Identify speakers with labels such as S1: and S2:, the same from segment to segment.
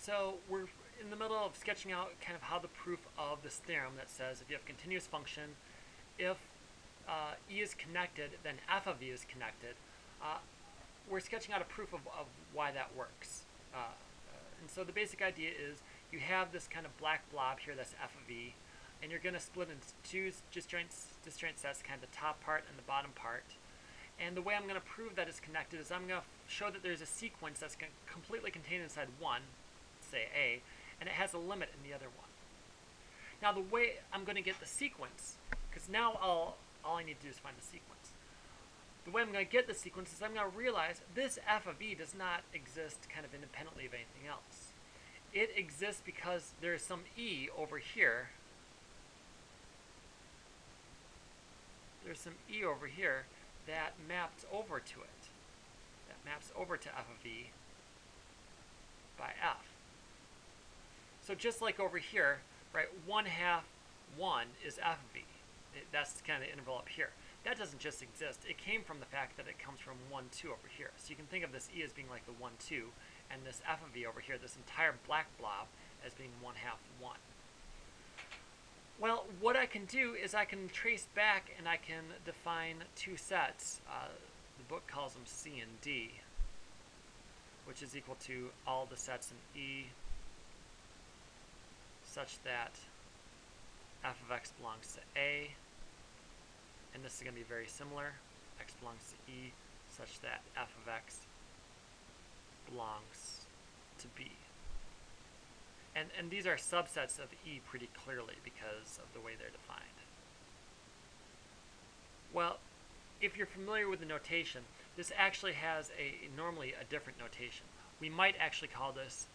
S1: So we're in the middle of sketching out kind of how the proof of this theorem that says if you have a continuous function, if E is connected, then f of E is connected. We're sketching out a proof of why that works. And so the basic idea is you have this kind of black blob here that's f of E, and you're going to split into two disjoint sets, kind of the top part and the bottom part. And the way I'm going to prove that it's connected is I'm going to show that there's a sequence that's completely contained inside one, say A, and it has a limit in the other one. Now the way I'm going to get the sequence, because now all I need to do is find the sequence. The way I'm going to get the sequence is I'm going to realize this f of E does not exist kind of independently of anything else. It exists because there is some E over here. There's some E over here that maps over to it. That maps over to f of E by f. So just like over here, right, 1/2 1 is f of E. That's kind of the interval up here. That doesn't just exist. It came from the fact that it comes from 1, 2 over here. So you can think of this E as being like the 1, 2, and this f of E over here, this entire black blob, as being 1/2 1. Well, what I can do is I can trace back and I can define two sets. The book calls them C and D, which is equal to all the sets in E such that f of x belongs to A, and this is going to be very similar. X belongs to E such that f of x belongs to B. And these are subsets of E pretty clearly because of the way they're defined. Well, if you're familiar with the notation, this actually has normally a different notation. We might actually call this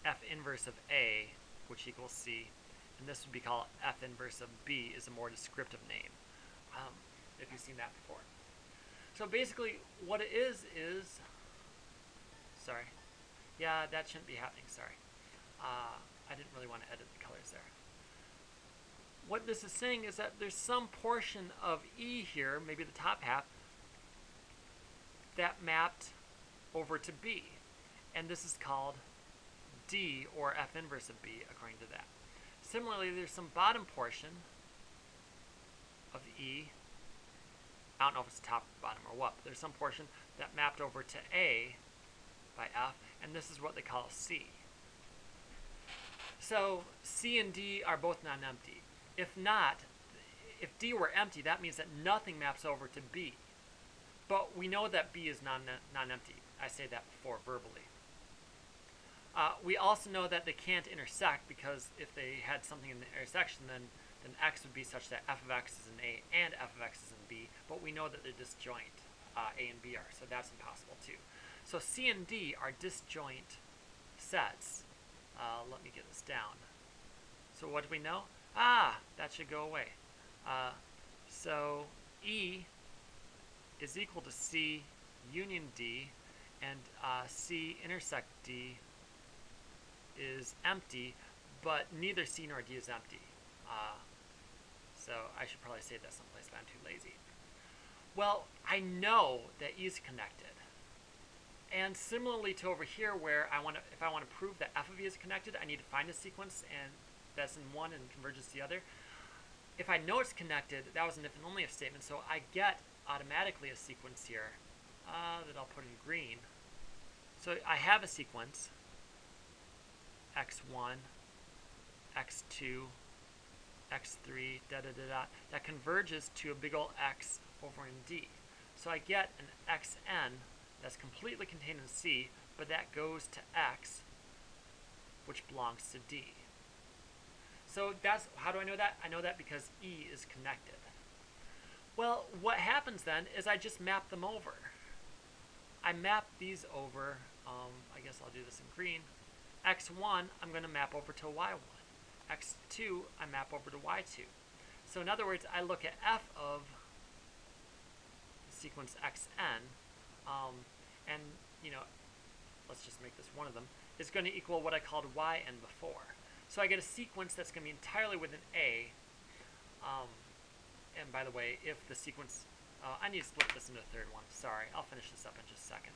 S1: f inverse of A, which equals C, and this would be called f inverse of B, is a more descriptive name, if you've seen that before. So basically what it is, sorry, yeah, that shouldn't be happening, sorry. I didn't really want to edit the colors there. What this is saying is that there's some portion of E here, maybe the top half, that mapped over to B. And this is called D, or f inverse of B, according to that. Similarly, there's some bottom portion of E, I don't know if it's top, bottom, or what, but there's some portion that mapped over to A by f, and this is what they call C. So C and D are both non-empty. If not, if D were empty, that means that nothing maps over to B. But we know that B is non-empty. I say that before verbally. We also know that they can't intersect, because if they had something in the intersection, then x would be such that f of x is in A and f of x is in B. But we know that they're disjoint, A and B are, so that's impossible too. So C and D are disjoint sets. Let me get this down. So what do we know? That should go away. So E is equal to C union D, and C intersect D is empty, but neither C nor D is empty. So I should probably say that someplace, but I'm too lazy. Well, I know that E is connected. And similarly to over here, where if I want to prove that f of E is connected, I need to find a sequence and that's in one and converges to the other. If I know it's connected, that was an if and only if statement, so I get automatically a sequence here that I'll put in green. So I have a sequence, x1, x2, x3, that converges to a big ol' X over in D. So I get an xn that's completely contained in C, but that goes to X, which belongs to D. So how do I know that? I know that because E is connected. Well, what happens then is I just map them over. I map these over, I guess I'll do this in green. x1, I'm going to map over to y1. x2, I map over to y2. So in other words, I look at f of the sequence xn, and, let's just make this one of them, is going to equal what I called yn before. So I get a sequence that's going to be entirely within A. And by the way, if the sequence, I need to split this into a third one. Sorry, I'll finish this up in just a second.